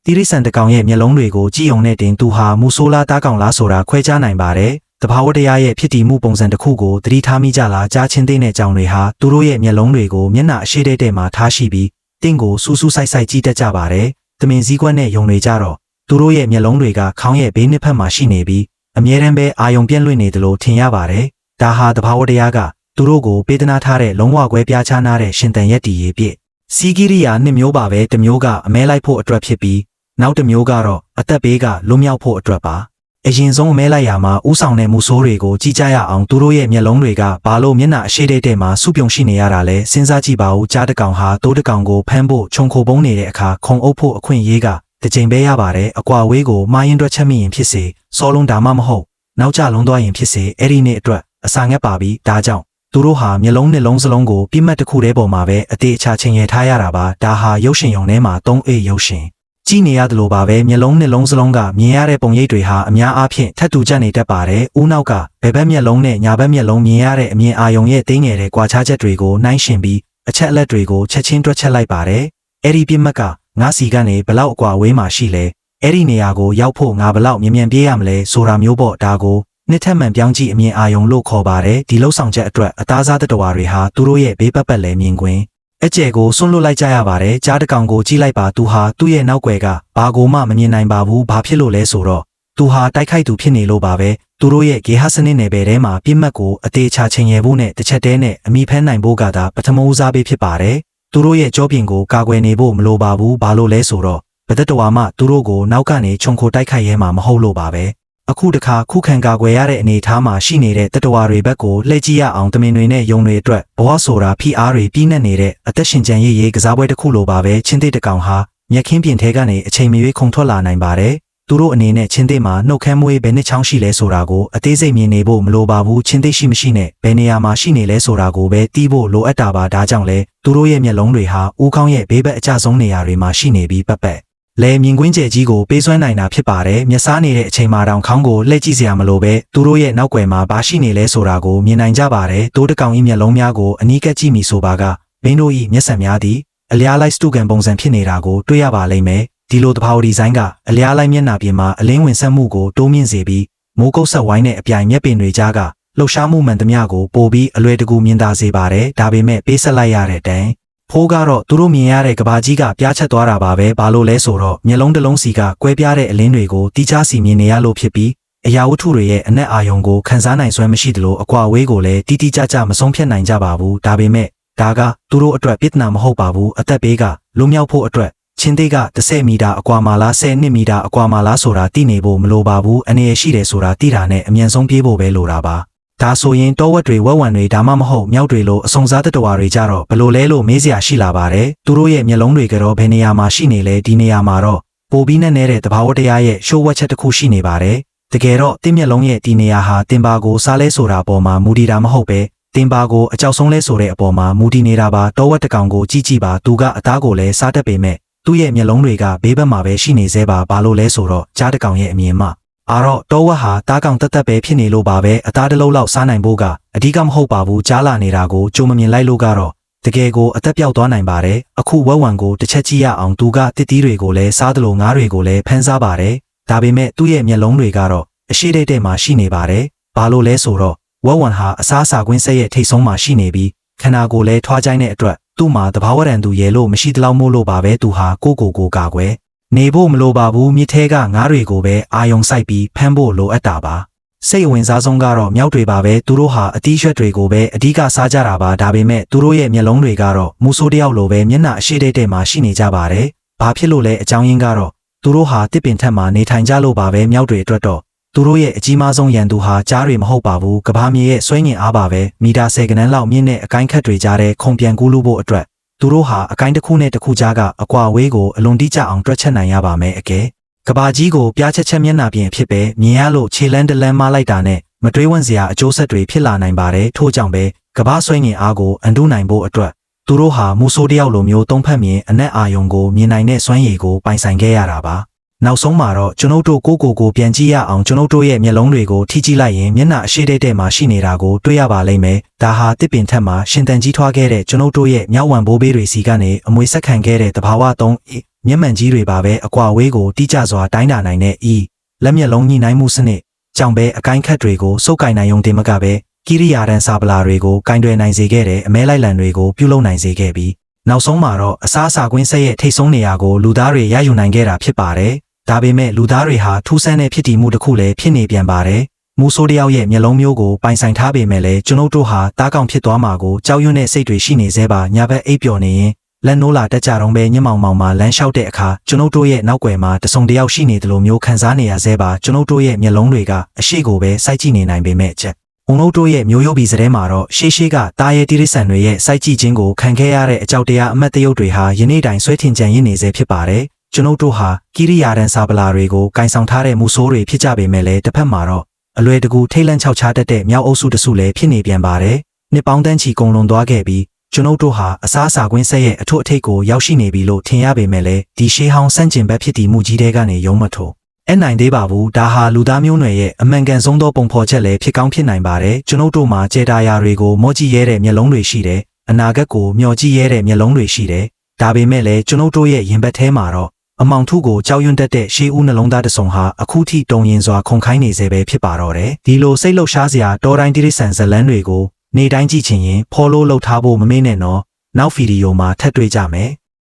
တိရိစ္ဆန်တကောင်ရဲ့မျက်လုံးတွေကိုကြည့်ုံနဲ့တင်သူဟာမူဆိုးလားတားကောင်လားဆိုတာခွဲခြားနိုင်ပါတယ်။တဘာဝတရားရဲ့ဖြစ်တည်မှုပုံစံတစ်ခုကိုသတိထားမိကြလားကြားချင်းသိတဲ့ကြောင်တွေဟာသူတို့ရဲ့မျက်လုံးတွေကိုမျက်နှာအရှိတဲ့မှာထားရှိပြီးတင့်ကိုစူးစူးဆိုင်ဆိုင်ကြည့်တတ်ကြပါတယ်။သမင်စည်းကွက်နဲ့ယုံတွေကြတော့သူတို့ရဲ့မျက်လုံးတွေကခေါင်းရဲ့ဘေးနှစ်ဖက်မှာရှိနေပြီးအမြဲတမ်းပဲအာယုံပြန့်လွင့်နေတယ်လို့ထင်ရပါတယ်။ဒါဟာတဘာဝတရားကသူတို့ကိုပေးသနာထားတဲ့လုံးဝကွဲပြားခြားနားတဲ့ရှင်တန်ရက်တည်ရေးပြည့်စီဂီရီယာနှစ်မျိုးပါပဲတစ်မျိုးကအမဲလိုက်ဖို့အတွက်ဖြစ်ပြီးနောက်တစ်မျိုးကတော့အသက်ဘေးကလွတ်မြောက်ဖို့အတွက်ပါအရင်ဆုံးအမဲလိုက်ရာမှာဥဆောင်တဲ့မူဆိုးတွေကိုကြည့်ကြရအောင်သူတို့ရဲ့မျက်လုံးတွေကဘာလို့မျက်နှာအရှိတဲ့မှာစုပြုံရှိနေရတာလဲစဉ်းစားကြည့်ပါဦးကြားတကောင်ဟာတိုးတကောင်ကိုဖမ်းဖို့ခြုံခိုပုံးနေတဲ့အခါခုံအုပ်ဖို့အခွင့်အရေးကတစ်ချိန်ပဲရပါတယ်အကွာဝေးကိုမှားရင်တွက်ချက်မိရင်ဖြစ်စေစောလုံးဒါမှမဟုတ်နောက်ကျလုံးသွားရင်ဖြစ်စေအဲ့ဒီနေ့အတွက်အစာငတ်ပါပြီးဒါကြောင့်သူတို့ဟာမျက်လုံးနှလုံးစလုံးကိုပြစ်မှတ်တစ်ခုတည်းပေါ်မှာပဲအသေးအချာချင်းရထားရတာပါဒါဟာရုပ်ရှင်ရုံထဲမှာ3A ရုပ်ရှင်ကြည့်နေရတယ်လို့ပါပဲမျက်လုံးနှလုံးစလုံးကမြင်ရတဲ့ပုံရိပ်တွေဟာအများအားဖြင့်ထပ်တူကျနေတတ်ပါတယ်ဦးနောက်ကဘယ်ဘက်မျက်လုံးနဲ့ညာဘက်မျက်လုံးမြင်ရတဲ့အမြင်အာရုံရဲ့တင်းငယ်တဲ့ကွာခြားချက်တွေကိုနှိုင်းယှဉ်ပြီးအချက်အလက်တွေကိုချက်ချင်းတွက်ချက်လိုက်ပါတယ်အဲ့ဒီပြစ်မှတ်ကငါစီကနေဘလောက်အကွာဝေးမှာရှိလဲအဲ့ဒီနေရာကိုရောက်ဖို့ငါဘလောက်မြင်မြန်ပြေးရမလဲဆိုတာမျိုးပေါ့ဒါကိုနှစ်ထပ်မှန်ပြောင်းကြည့်အမြင်အာရုံလို့ခေါ်ပါတယ်ဒီလှုပ်ဆောင်ချက်အတွက်အသားစားတတဝါတွေဟာသူတို့ရဲ့ဘေးပတ်ပတ်လဲမြင်ကွင်းအကျဲကိုဆွန့်လွတ်လိုက်ကြရပါတယ်ကြားတကောင်ကိုကြည့်လိုက်ပါသူဟာသူ့ရဲ့နောက်ွယ်ကဘာကိုမှမမြင်နိုင်ပါဘူးဘာဖြစ်လို့လဲဆိုတော့သူဟာတိုက်ခိုက်သူဖြစ်နေလို့ပါပဲသူတို့ရဲ့ဂေဟစနစ်နယ်ပယ်ထဲမှာပြစ်မှတ်ကိုအသေးချာချင်းရဲဖို့နဲ့တစ်ချက်တည်းနဲ့အမိဖမ်းနိုင်ဖို့ကသာပထမဦးစားပေးဖြစ်ပါတယ်သူတို့ရဲ့ကြောပြင်ကိုကာကွယ်နေဖို့မလိုပါဘူးဘာလို့လဲဆိုတော့ဘသက်တော်မှသူတို့ကိုနောက်ကနေခြုံခိုတိုက်ခိုက်ရဲမှာမဟုတ်လို့ပါပဲအခုတခါခုခံကာကွယ်ရတဲ့အနေအထားမှာရှိနေတဲ့တတဝါတွေဘက်ကိုလှည့်ကြည့်ရအောင်တမင်တွေနဲ့ယုံတွေအတွက်ဘဝဆိုတာဖိအားတွေပြည့်နှက်နေတဲ့အသက်ရှင်ကြံရေးကစားပွဲတစ်ခုလိုပါပဲချင်းသေးတကောင်ဟာမြက်ခင်းပြင်ထဲကနေအချိန်မရွေးခုန်ထွက်လာနိုင်ပါတယ်သူတို့အနေနဲ့ချင်းသေးမှာနှုတ်ခမ်းမွေးဘယ်နှစ်ချောင်းရှိလဲဆိုတာကိုအသေးစိတ်မြင်နေဖို့မလိုပါဘူးချင်းသေးရှိမရှိနဲ့ဘယ်နေရာမှာရှိနေလဲဆိုတာကိုပဲတီးဖို့လိုအပ်တာပါဒါကြောင့်လဲသူတို့ရဲ့မျက်လုံးတွေဟာဦးခေါင်းရဲ့ဘေးဘက်အကျဆုံးနေရာတွေမှာရှိနေပြီးပတ်လဲမြင်ကွင်းကျဲကြီးကိုပေးစွမ်းနိုင်တာဖြစ်ပါတယ်မျက်စားနေတဲ့အချိန်မှာတောင်ခေါင်းကိုလှည့်ကြည့်စရာမလိုပဲသူတို့ရဲ့နောက်ွယ်မှာဘာရှိနေလဲဆိုတာကိုမြင်နိုင်ကြပါတယ်တိုးတကောင်ဤမျက်လုံးများကိုအနီးကပ်ကြည့်မိဆိုပါကမင်းတို့ဤမျက်စံများသည်အလျားလိုက်စတုကန်ပုံစံဖြစ်နေတာကိုတွေ့ရပါလိမ့်မယ်ဒီလိုတဘာဝဒီဇိုင်းကအလျားလိုက်မျက်နှာပြင်မှာအလင်းဝင်ဆက်မှုကိုတိုးမြင့်စေပြီးမိုးကုတ်ဆက်ဝိုင်းတဲ့အပြိုင်မျက်ပင်တွေကြားကလှုပ်ရှားမှုမှန်သမျှကိုပိုပြီးအလွယ်တကူမြင်သာစေပါတယ်ဒါပေမဲ့ပေးဆက်လိုက်ရတဲ့တိုင်ဖိုးကတော့သူတို့မြင်ရတဲ့ကဘာကြီးကပြားချက်သွားတာပါပဲဘာလို့လဲဆိုတော့မျက်လုံးတစ်လုံးစီကကွဲပြားတဲ့အလင်းတွေကိုတိကျစီမြင်နေရလို့ဖြစ်ပြီးအရာဝတ္ထုတွေရဲ့အနက်အာရုံကိုခန်းစားနိုင်စွမ်းမရှိသလိုအကွာအဝေးကိုလည်းတိတိကျကျမဆုံးဖြတ်နိုင်ကြပါဘူးဒါပေမဲ့ဒါကသူတို့အတွက်ပြဿနာမဟုတ်ပါဘူးအသက်ဘေးကလွတ်မြောက်ဖို့အတွက်ချင်းသေးက10မီတာအကွာမှာလား12မီတာအကွာမှာလားဆိုတာသိနေဖို့မလိုပါဘူးအနေရရှိတယ်ဆိုတာသိတာနဲ့အမြန်ဆုံးပြေးဖို့ပဲလိုတာပါဒါဆိုရင်တောဝက်တွေဝက်ဝံတွေဒါမှမဟုတ်မြောက်တွေလိုအစုံစားတတဝါတွေကြတော့ဘလို့လဲလို့မေးစရာရှိလာပါတယ်သူတို့ရဲ့မျက်လုံးတွေကတော့ဘယ်နေရာမှာရှိနေလဲဒီနေရာမှာတော့ပိုပြီးနဲ့တဲ့တဘာဝတရားရဲ့ရှိုးဝက်ချက်တစ်ခုရှိနေပါတယ်တကယ်တော့တင်းမျက်လုံးရဲ့ဒီနေရာဟာတင်ပါကိုစားလဲဆိုတာပေါ်မှာမူတည်တာမဟုတ်ပဲတင်ပါကိုအကြောက်ဆုံးလဲဆိုတဲ့အပေါ်မှာမူတည်နေတာပါတောဝက်တကောင်ကိုကြည့်ကြည့်ပါသူကအသားကိုလည်းစားတတ်ပေမဲ့သူ့ရဲ့မျက်လုံးတွေကဘေးဘက်မှာပဲရှိနေသေးပါဘာလို့လဲဆိုတော့ကြားတကောင်ရဲ့အမြင်မှတော့တောဝက်ဟာတားကောင်တက်တက်ပဲဖြစ်နေလို့ပါပဲအသားတစ်လုံးလောက်စားနိုင်ဖို့ကအဓိကမဟုတ်ပါဘူးကြားလာနေတာကိုကြုံမမြင်လိုက်လို့ကတော့တကယ်ကိုအသက်ပြောက်သွားနိုင်ပါတယ်အခုဝက်ဝံကိုတစ်ချက်ကြည့်ရအောင်သူကတစ်သီးတွေကိုလည်းစားသလိုငါးတွေကိုလည်းဖမ်းစားပါတယ်ဒါပေမဲ့သူ့ရဲ့မျက်လုံးတွေကတော့အရှိတဲ့မှာရှိနေပါတယ်ဘာလို့လဲဆိုတော့ဝက်ဝံဟာအစားအစာကွင်းဆက်ရဲ့ထိတ်ဆုံးမှာရှိနေပြီးခန္ဓာကိုယ်လည်းထွားကြိုင်းတဲ့အတွက်သူ့မှာတဘာဝရန်သူရဲလို့မရှိတလောက်မို့လို့ပါပဲသူဟာကိုကာကွယ်နေဖို့မလိုပါဘူးမြစ်ထဲကငါးတွေကိုပဲအာယုံစိုက်ပြီးဖမ်းဖို့လိုအပ်တာပါစိတ်ဝင်စားဆုံးကတော့မြောက်တွေပါပဲသူတို့ဟာအတီးရွက်တွေကိုပဲအဓိကစားကြတာပါဒါပေမဲ့သူတို့ရဲ့မျက်လုံးတွေကတော့မူဆိုးတယောက်လိုပဲမျက်နှာအရှိတဲ့မှာရှိနေကြပါတယ်ဘာဖြစ်လို့လဲအကြောင်းရင်းကတော့သူတို့ဟာတစ်ပင်ထက်မှာနေထိုင်ကြလို့ပါပဲမြောက်တွေအတွက်တော့သူတို့ရဲ့အကြီးမားဆုံးရန်သူဟာကြားတွေမဟုတ်ပါဘူးကဘာမြေရဲ့ဆွဲငင်အားပါပဲမီတာ10ကနန်းလောက်မြင့်တဲ့အကိုင်းခတ်တွေကြားတဲ့ခုံပြန်ကူးလို့ဖို့အတွက်သူတို့ဟာအကိုင်းတစ်ခုနဲ့တစ်ခုကြားကအကွာဝေးကိုအလွန်တိကျအောင်တွက်ချက်နိုင်ရပါမယ်အကဲကဘာကြီးကိုပြားချက်မျက်နှာပြင်ဖြစ်ပဲမြင်ရလို့ခြေလန်းတလန်းမလိုက်တာနဲ့မတွေးဝန့်စရာအကျိုးဆက်တွေဖြစ်လာနိုင်ပါတယ်ထို့ကြောင့်ပဲကဘာဆွဲငင်အားကိုအန်တုနိုင်ဖို့အတွက်သူတို့ဟာမူဆိုးတယောက်လိုမျိုးသုံးဖက်မြင်အနက်အာယုံကိုမြင်နိုင်တဲ့စွမ်းရည်ကိုပိုင်ဆိုင်ခဲ့ရတာပါနောက်ဆုံးမှာတော့ကျွန်ုပ်တို့ကိုပြန်ကြည့်ရအောင်ကျွန်ုပ်တို့ရဲ့မျက်လုံးတွေကိုထိကြည့်လိုက်ရင်မျက်နှာအရှိတဲ့မှာရှိနေတာကိုတွေ့ရပါလိမ့်မယ်ဒါဟာတစ်ပင်ထက်မှာရှင်တန်ကြီးထွားခဲ့တဲ့ကျွန်ုပ်တို့ရဲ့မြောက်ဝံဘိုးဘေးတွေစီကနေအမွေဆက်ခံခဲ့တဲ့တဘာဝသုံး မျက်မှန်ကြီးတွေပါပဲအကွာဝေးကိုတိကျစွာတိုင်းတာနိုင်တဲ့ဤလက်မျက်လုံးညှိနှိုင်းမှုစနစ်ကြောင့်ပဲအကိုင်းခတ်တွေကိုစုပ်ကိုင်နိုင်ုံတင်မကပဲကိရိယာတန်စာပလာတွေကိုကင်တွယ်နိုင်စေခဲ့တဲ့အမဲလိုက်လံတွေကိုပြုလုပ်နိုင်စေခဲ့ပြီးနောက်ဆုံးမှာတော့အစားအစာကွင်းဆက်ရဲ့ထိတ်ဆုံးနေရာကိုလူသားတွေရယူနိုင်ခဲ့တာဖြစ်ပါတယ်။ဒါပေမဲ့လူသားတွေဟာထူးဆန်းတဲ့ဖြစ်တည်မှုတစ်ခုလည်းဖြစ်နေပြန်ပါတယ်။မူဆိုးတယောက်ရဲ့မျက်လုံးမျိုးကိုပိုင်ဆိုင်ထားပေမဲ့လည်းကျွန်ုပ်တို့ဟာတားကောင်ဖြစ်သွားမှာကိုကြောက်ရွံ့တဲ့စိတ်တွေရှိနေသေးပါညဘက်အိပ်ပျော်နေရင်လက်နိုးလာတက်ကြတော့ပဲညမောင်မောင်မှာလမ်းလျှောက်တဲ့အခါကျွန်ုပ်တို့ရဲ့နောက်ွယ်မှာတစုံတယောက်ရှိနေတယ်လို့မျိုးခံစားနေရသေးပါကျွန်ုပ်တို့ရဲ့မျက်လုံးတွေကအရှိကိုပဲစိုက်ကြည့်နေနိုင်ပေမဲ့ချက်။ကျွန်ုပ်တို့ရဲ့မျိုးရိုးဗီစတဲ့မှာတော့ရှေးကတားရဲတိရစ္ဆာန်တွေရဲ့စိုက်ကြည့်ခြင်းကိုခံခဲ့ရတဲ့အကြောက်တရားအမတ်တရုပ်တွေဟာယနေ့တိုင်ဆွဲထင်ကြံရင်းနေစေဖြစ်ပါတယ်။ကျွန်ုပ်တို့ဟာကိရိယာတန်စာပလာတွေကိုကင်ဆောင်ထားတဲ့မူဆိုးတွေဖြစ်ကြပေမဲ့လည်းတစ်ဖက်မှာတော့အလွယ်တကူထိတ်လန့်ချောက်ချားတတ်တဲ့မြောက်အုပ်စုတစုလည်းဖြစ်နေပြန်ပါတယ်။နှစ်ပေါင်းတန်းချီကုန်လွန်သွားခဲ့ပြီးကျွန်ုပ်တို့ဟာအစားအစာကွင်းဆက်ရဲ့အထွတ်အထိပ်ကိုရောက်ရှိနေပြီလို့ထင်ရပေမဲ့လည်းဒီရှေးဟောင်းစန့်ကျင်ဘက်ဖြစ်တည်မှုကြီးတွေကနေရုံးမထိုးအဲ့နိုင်သေးပါဘူးဒါဟာလူသားမျိုးနွယ်ရဲ့အမှန်ကန်ဆုံးသောပုံဖော်ချက်လည်းဖြစ်ကောင်းဖြစ်နိုင်ပါတယ်ကျွန်ုပ်တို့မှာကြေတာယာတွေကိုမော့ကြည့်ရဲတဲ့မျက်လုံးတွေရှိတယ်အနာဂတ်ကိုမျှော်ကြည့်ရဲတဲ့မျက်လုံးတွေရှိတယ်ဒါပေမဲ့လည်းကျွန်ုပ်တို့ရဲ့ရင်ဘတ်ထဲမှာတော့အမောင်ထုကိုကြောက်ရွံ့တတ်တဲ့ရှေးဦးနှလုံးသားတဆုံဟာအခုထိတုံရင်စွာခုန်ခိုင်းနေစေပဲဖြစ်ပါတော့တယ်ဒီလိုစိတ်လှုပ်ရှားစရာတောတိုင်းတိရစ္ဆာန်ဇလန်းတွေကိုနေတိုင်းကြည့်ချင်ရင်ဖော်လို့လှုပ်ထားဖို့မမေ့နဲ့နော်နောက်ဗီဒီယိုမှာထပ်တွေ့ကြမယ်